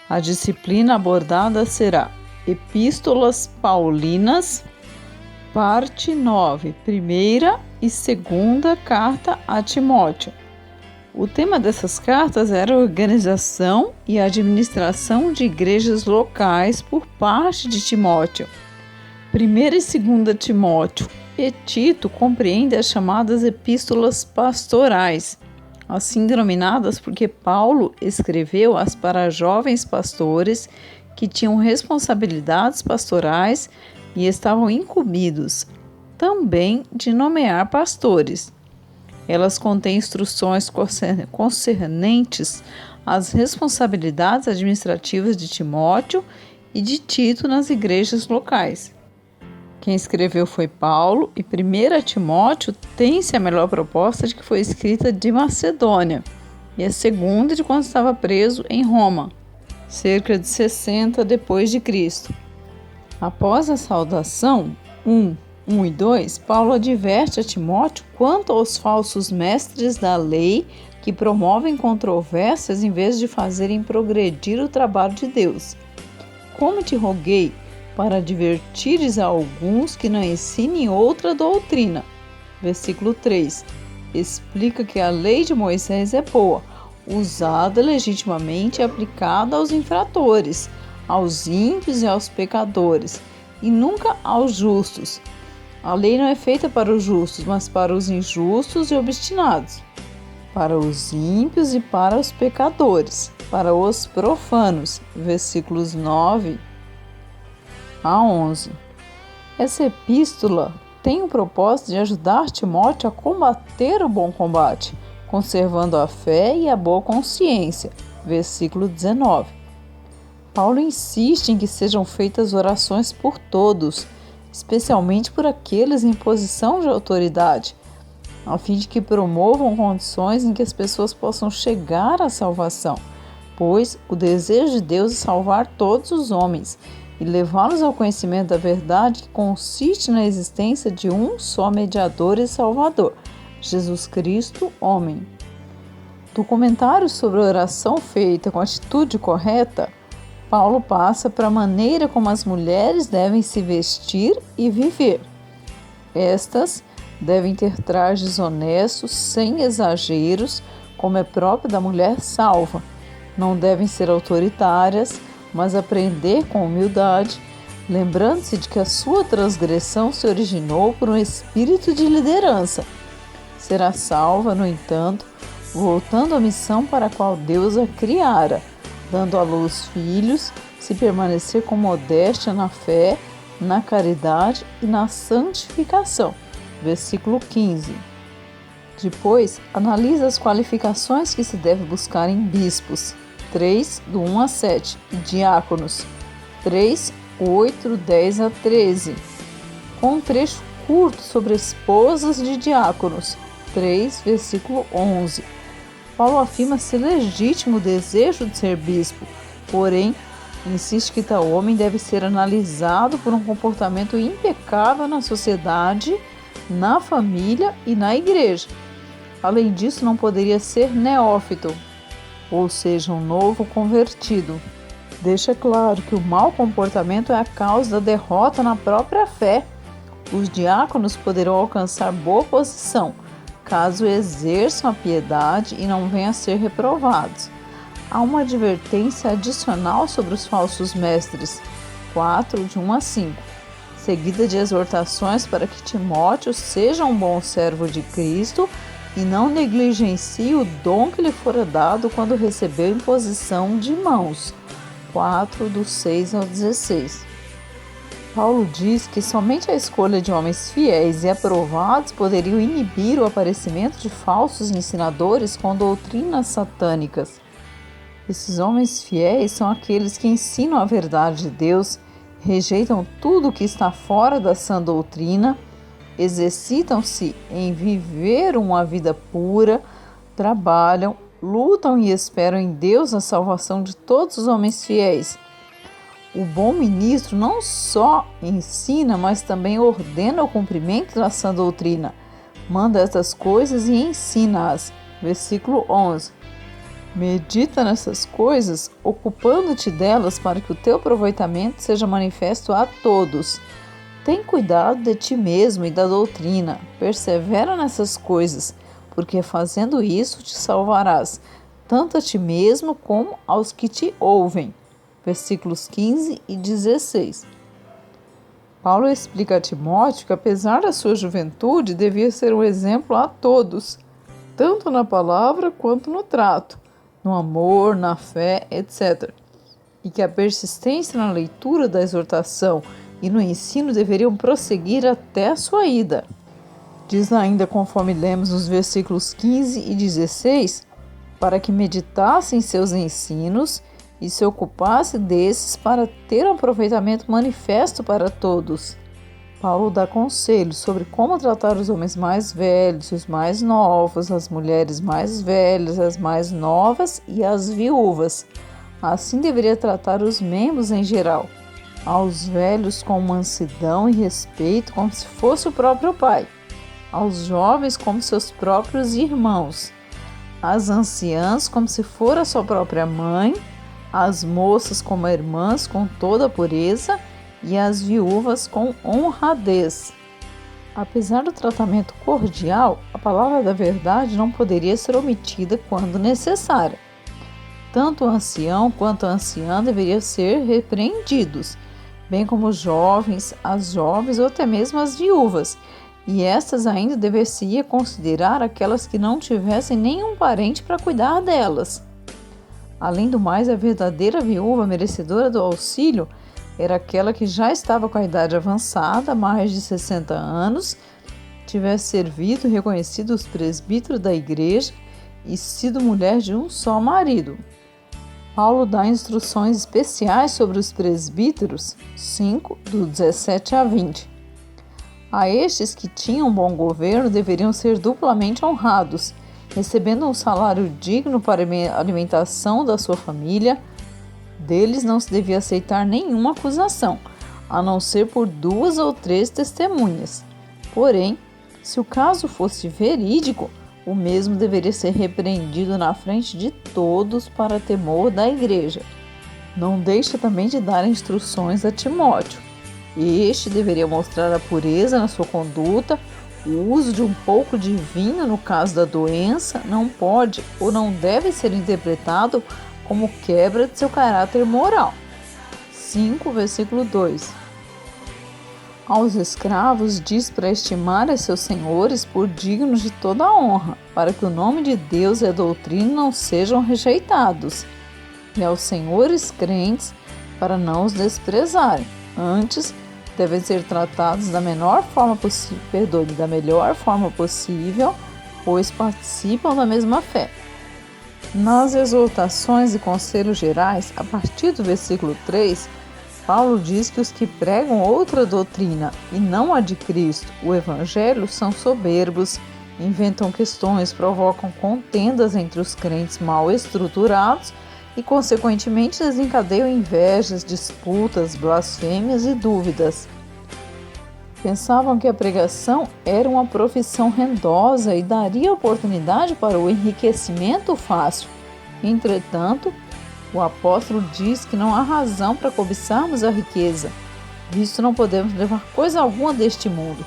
A disciplina abordada será Epístolas Paulinas, parte 9, primeira e segunda carta a Timóteo. O tema dessas cartas era a organização e administração de igrejas locais por parte de Timóteo. 1ª e 2ª Timóteo e Tito compreendem as chamadas epístolas pastorais, assim denominadas porque Paulo escreveu-as para jovens pastores que tinham responsabilidades pastorais e estavam incumbidos também de nomear pastores. Elas contêm instruções concernentes às responsabilidades administrativas de Timóteo e de Tito nas igrejas locais. Quem escreveu foi Paulo, e 1 Timóteo tem-se a melhor proposta de que foi escrita de Macedônia, e a segunda de quando estava preso em Roma, cerca de 60 depois de Cristo. Após a saudação 1 e 2, Paulo adverte a Timóteo quanto aos falsos mestres da lei que promovem controvérsias em vez de fazerem progredir o trabalho de Deus. Como te roguei para advertires a alguns que não ensinem outra doutrina. Versículo 3. Explica que a lei de Moisés é boa, usada legitimamente e aplicada aos infratores, aos ímpios e aos pecadores, e nunca aos justos. A lei não é feita para os justos, mas para os injustos e obstinados, para os ímpios e para os pecadores, para os profanos. Versículos 9 a 11. Essa epístola tem o propósito de ajudar Timóteo a combater o bom combate, conservando a fé e a boa consciência. Versículo 19. Paulo insiste em que sejam feitas orações por todos, especialmente por aqueles em posição de autoridade, a fim de que promovam condições em que as pessoas possam chegar à salvação, pois o desejo de Deus é salvar todos os homens e levá-los ao conhecimento da verdade que consiste na existência de um só mediador e salvador, Jesus Cristo, homem. Do comentário sobre a oração feita com a atitude correta, Paulo passa para a maneira como as mulheres devem se vestir e viver. Estas devem ter trajes honestos, sem exageros, como é próprio da mulher salva. Não devem ser autoritárias, mas aprender com humildade, lembrando-se de que a sua transgressão se originou por um espírito de liderança. Será salva, no entanto, voltando à missão para a qual Deus a criara, dando à luz filhos, se permanecer com modéstia na fé, na caridade e na santificação. Versículo 15. Depois, analisa as qualificações que se deve buscar em bispos. 3, do 1 a 7, e diáconos. 3, 8, 10 a 13. Com um trecho curto sobre esposas de diáconos. 3, versículo 11. Paulo afirma ser legítimo o desejo de ser bispo, porém, insiste que tal homem deve ser analisado por um comportamento impecável na sociedade, na família e na igreja. Além disso, não poderia ser neófito, ou seja, um novo convertido. Deixa claro que o mau comportamento é a causa da derrota na própria fé. Os diáconos poderão alcançar boa posição, caso exerçam a piedade e não venham a ser reprovados. Há uma advertência adicional sobre os falsos mestres, 4, de 1 a 5, seguida de exortações para que Timóteo seja um bom servo de Cristo e não negligencie o dom que lhe fora dado quando recebeu imposição de mãos, 4, do 6 ao 16. Paulo diz que somente a escolha de homens fiéis e aprovados poderiam inibir o aparecimento de falsos ensinadores com doutrinas satânicas. Esses homens fiéis são aqueles que ensinam a verdade de Deus, rejeitam tudo que está fora da sã doutrina, exercitam-se em viver uma vida pura, trabalham, lutam e esperam em Deus a salvação de todos os homens fiéis. O bom ministro não só ensina, mas também ordena o cumprimento da sã doutrina. Manda estas coisas e ensina-as. Versículo 11. Medita nessas coisas, ocupando-te delas para que o teu aproveitamento seja manifesto a todos. Tem cuidado de ti mesmo e da doutrina. Persevera nessas coisas, porque fazendo isso te salvarás, tanto a ti mesmo como aos que te ouvem. Versículos 15 e 16. Paulo explica a Timóteo que, apesar da sua juventude, devia ser um exemplo a todos, tanto na palavra quanto no trato, no amor, na fé, etc. E que a persistência na leitura da exortação e no ensino deveriam prosseguir até a sua ida. Diz ainda, conforme lemos nos versículos 15 e 16, para que meditasse em seus ensinos e se ocupasse desses para ter um aproveitamento manifesto para todos. Paulo dá conselhos sobre como tratar os homens mais velhos, os mais novos, as mulheres mais velhas, as mais novas e as viúvas. Assim deveria tratar os membros em geral, aos velhos com mansidão e respeito, como se fosse o próprio pai, aos jovens como seus próprios irmãos, às anciãs como se for a sua própria mãe, às moças como irmãs com toda a pureza e às viúvas com honradez. Apesar do tratamento cordial, a palavra da verdade não poderia ser omitida quando necessária. Tanto o ancião quanto a anciã deveriam ser repreendidos, bem como os jovens, as jovens ou até mesmo as viúvas, e estas ainda deveria considerar aquelas que não tivessem nenhum parente para cuidar delas. Além do mais, a verdadeira viúva merecedora do auxílio era aquela que já estava com a idade avançada, mais de 60 anos, tivesse servido e reconhecido os presbíteros da igreja e sido mulher de um só marido. Paulo dá instruções especiais sobre os presbíteros, 5, do 17 a 20. A estes que tinham bom governo deveriam ser duplamente honrados, recebendo um salário digno para a alimentação da sua família. Deles não se devia aceitar nenhuma acusação, a não ser por 2 ou 3 testemunhas. Porém, se o caso fosse verídico, o mesmo deveria ser repreendido na frente de todos para temor da igreja. Não deixa também de dar instruções a Timóteo. Este deveria mostrar a pureza na sua conduta. O uso de um pouco de vinho no caso da doença não pode ou não deve ser interpretado como quebra de seu caráter moral. 5, versículo 2. Aos escravos diz para estimar a seus senhores por dignos de toda a honra, para que o nome de Deus e a doutrina não sejam rejeitados, e aos senhores crentes para não os desprezarem. Antes, devem ser tratados da melhor forma possível, pois participam da mesma fé. Nas exortações e conselhos gerais, a partir do versículo 3, Paulo diz que os que pregam outra doutrina e não a de Cristo, o Evangelho, são soberbos, inventam questões, provocam contendas entre os crentes mal estruturados e, consequentemente, desencadeiam invejas, disputas, blasfêmias e dúvidas. Pensavam que a pregação era uma profissão rendosa e daria oportunidade para o enriquecimento fácil. Entretanto, o apóstolo diz que não há razão para cobiçarmos a riqueza, visto não podemos levar coisa alguma deste mundo,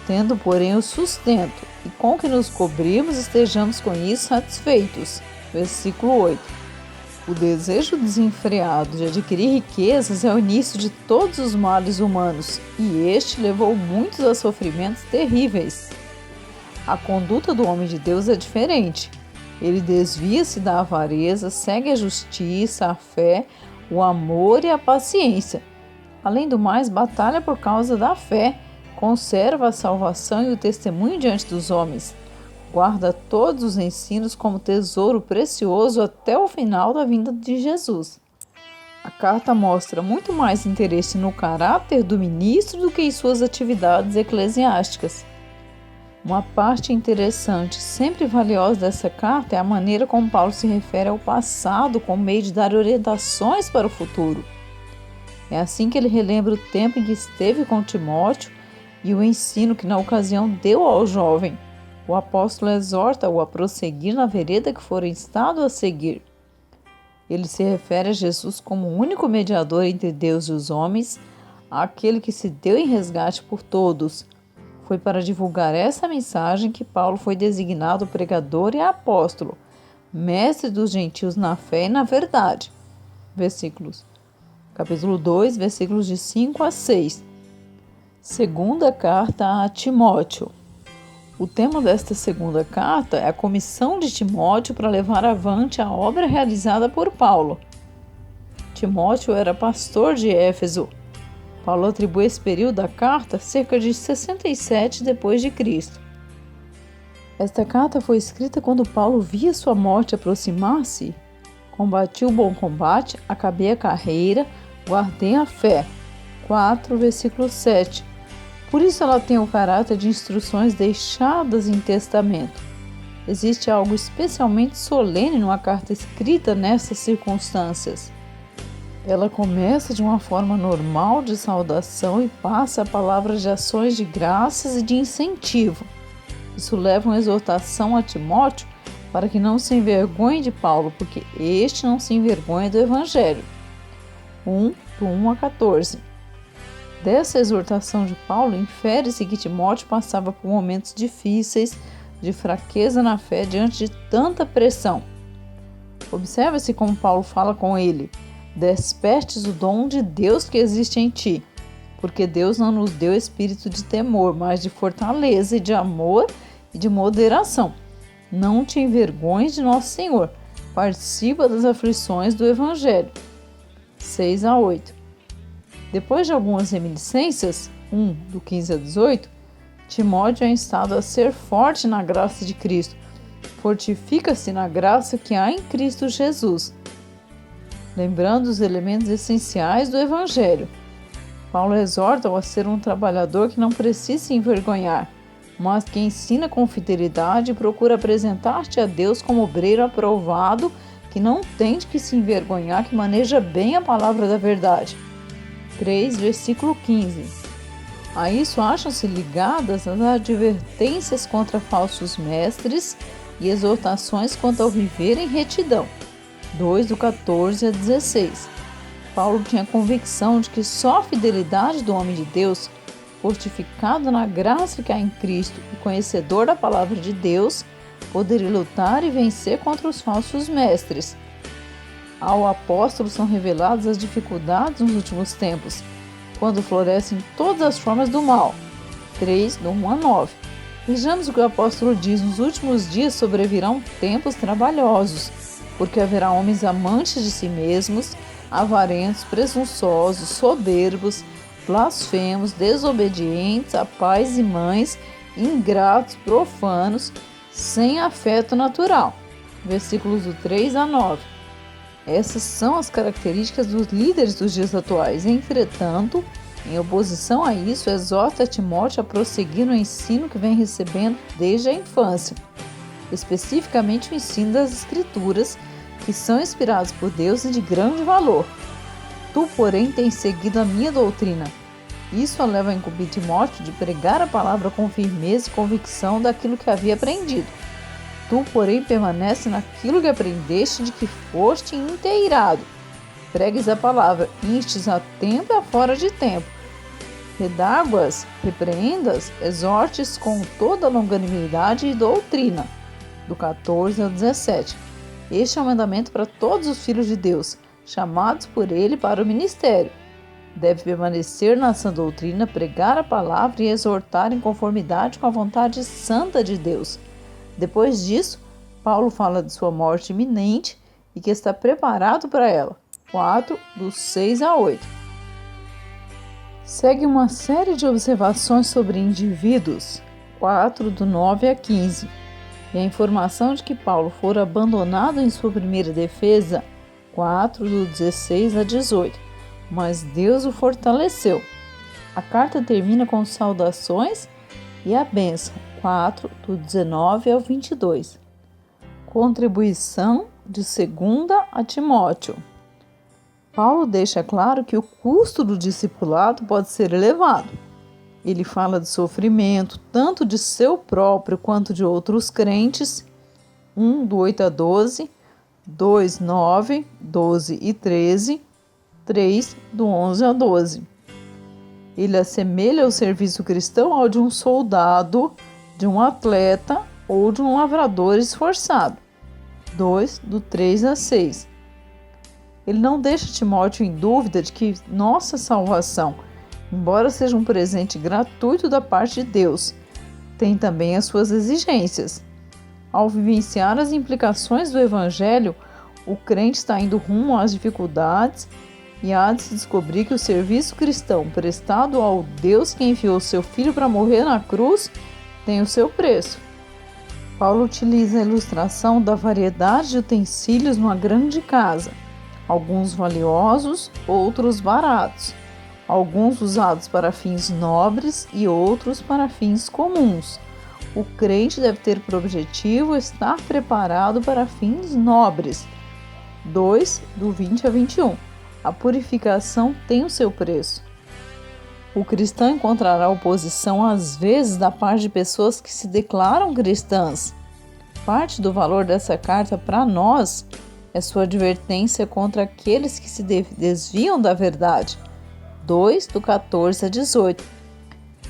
tendo, porém, o sustento, e com que nos cobrirmos estejamos com isso satisfeitos. Versículo 8. O desejo desenfreado de adquirir riquezas é o início de todos os males humanos, e este levou muitos a sofrimentos terríveis. A conduta do homem de Deus é diferente. Ele desvia-se da avareza, segue a justiça, a fé, o amor e a paciência. Além do mais, batalha por causa da fé, conserva a salvação e o testemunho diante dos homens. Guarda todos os ensinos como tesouro precioso até o final da vinda de Jesus. A carta mostra muito mais interesse no caráter do ministro do que em suas atividades eclesiásticas. Uma parte interessante, sempre valiosa dessa carta é a maneira como Paulo se refere ao passado como meio de dar orientações para o futuro. É assim que ele relembra o tempo em que esteve com Timóteo e o ensino que na ocasião deu ao jovem. O apóstolo exorta-o a prosseguir na vereda que fora instado a seguir. Ele se refere a Jesus como o único mediador entre Deus e os homens, aquele que se deu em resgate por todos. Foi para divulgar essa mensagem que Paulo foi designado pregador e apóstolo, mestre dos gentios na fé e na verdade. Capítulo 2, versículos de 5 a 6. Segunda carta a Timóteo. O tema desta segunda carta é a comissão de Timóteo para levar avante a obra realizada por Paulo. Timóteo era pastor de Éfeso. Paulo atribui esse período da carta cerca de 67 d.C. Esta carta foi escrita quando Paulo via sua morte aproximar-se. Combati o bom combate, acabei a carreira, guardei a fé. 4, versículo 7. Por isso ela tem o caráter de instruções deixadas em testamento. Existe algo especialmente solene numa carta escrita nessas circunstâncias. Ela começa de uma forma normal de saudação e passa a palavras de ações de graças e de incentivo. Isso leva uma exortação a Timóteo para que não se envergonhe de Paulo, porque este não se envergonha do Evangelho. 1 a 14. Dessa exortação de Paulo, infere-se que Timóteo passava por momentos difíceis, de fraqueza na fé diante de tanta pressão. Observa-se como Paulo fala com ele: despertes o dom de Deus que existe em ti, porque Deus não nos deu espírito de temor, mas de fortaleza e de amor e de moderação. Não te envergonhes de nosso Senhor, participa das aflições do Evangelho. 6 a 8. Depois de algumas reminiscências, do 15 a 18, Timóteo é instado a ser forte na graça de Cristo. Fortifica-se na graça que há em Cristo Jesus. Lembrando os elementos essenciais do Evangelho, Paulo exorta-o a ser um trabalhador que não precisa se envergonhar, mas que ensina com fidelidade e procura apresentar-te a Deus como obreiro aprovado, que não tem de que se envergonhar, que maneja bem a palavra da verdade. 3, versículo 15. A isso acham-se ligadas as advertências contra falsos mestres e exortações quanto ao viver em retidão. 2, do 14 a 16. Paulo tinha convicção de que só a fidelidade do homem de Deus, fortificado na graça que há em Cristo e conhecedor da palavra de Deus, poderia lutar e vencer contra os falsos mestres. Ao apóstolo são reveladas as dificuldades nos últimos tempos, quando florescem todas as formas do mal. 3, do 1 a 9. Vejamos o que o apóstolo diz: nos últimos dias sobrevirão tempos trabalhosos, porque haverá homens amantes de si mesmos, avarentos, presunçosos, soberbos, blasfemos, desobedientes a pais e mães, ingratos, profanos, sem afeto natural. Versículos do 3 a 9. Essas são as características dos líderes dos dias atuais. Entretanto, em oposição a isso, exorta Timóteo a prosseguir no ensino que vem recebendo desde a infância, especificamente o ensino das Escrituras, que são inspirados por Deus e de grande valor. Tu, porém, tens seguido a minha doutrina. Isso a leva a incumbir Timóteo de pregar a palavra com firmeza e convicção daquilo que havia aprendido. Tu, porém, permanece naquilo que aprendeste, de que foste inteirado. Pregues a palavra, instes a tempo e a fora de tempo. Redáguas, repreendas, exortes com toda longanimidade e doutrina. Do 14 ao 17. Este é um mandamento para todos os filhos de Deus, chamados por ele para o ministério. Deve permanecer na sã doutrina, pregar a palavra e exortar em conformidade com a vontade santa de Deus. Depois disso, Paulo fala de sua morte iminente e que está preparado para ela. 4, do 6 a 8. Segue uma série de observações sobre indivíduos. 4, do 9 a 15. E a informação de que Paulo fora abandonado em sua primeira defesa. 4, do 16 a 18. Mas Deus o fortaleceu. A carta termina com saudações e a bênção. 4, do 19 ao 22. Contribuição de 2 a Timóteo. Paulo deixa claro que o custo do discipulado pode ser elevado. Ele fala de sofrimento, tanto de seu próprio quanto de outros crentes. 1, do 8 a 12, 2, 9, 12 e 13, 3, do 11 a 12. Ele assemelha o serviço cristão ao de um soldado, de um atleta ou de um lavrador esforçado. 2, do 3 a 6. Ele não deixa Timóteo em dúvida de que nossa salvação, embora seja um presente gratuito da parte de Deus, tem também as suas exigências. Ao vivenciar as implicações do Evangelho, o crente está indo rumo às dificuldades e há de se descobrir que o serviço cristão prestado ao Deus que enviou seu Filho para morrer na cruz tem o seu preço. Paulo utiliza a ilustração da variedade de utensílios numa grande casa, alguns valiosos, outros baratos, alguns usados para fins nobres e outros para fins comuns. O crente deve ter por objetivo estar preparado para fins nobres. 2, do 20 a 21. A purificação tem o seu preço. O cristão encontrará oposição às vezes da parte de pessoas que se declaram cristãs. Parte do valor dessa carta para nós é sua advertência contra aqueles que se desviam da verdade. 2, do 14 a 18.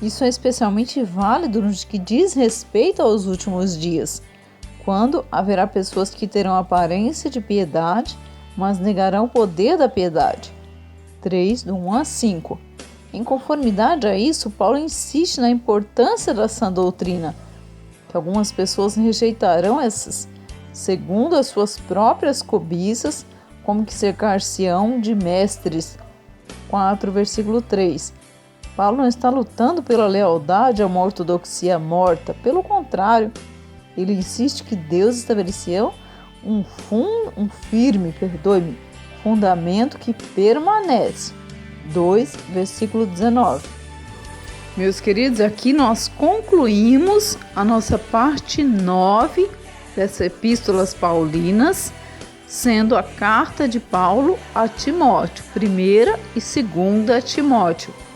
Isso é especialmente válido no que diz respeito aos últimos dias, quando haverá pessoas que terão aparência de piedade, mas negarão o poder da piedade. 3, do 1 a 5. Em conformidade a isso, Paulo insiste na importância da sã doutrina, que algumas pessoas rejeitarão essas, segundo as suas próprias cobiças, como que cercar-se-ão de mestres. 4, versículo 3. Paulo não está lutando pela lealdade a uma ortodoxia morta. Pelo contrário, ele insiste que Deus estabeleceu um firme fundamento que permanece. 2, versículo 19. Meus queridos, aqui nós concluímos a nossa parte 9 dessas epístolas paulinas, sendo a carta de Paulo a Timóteo, 1ª e 2ª Timóteo.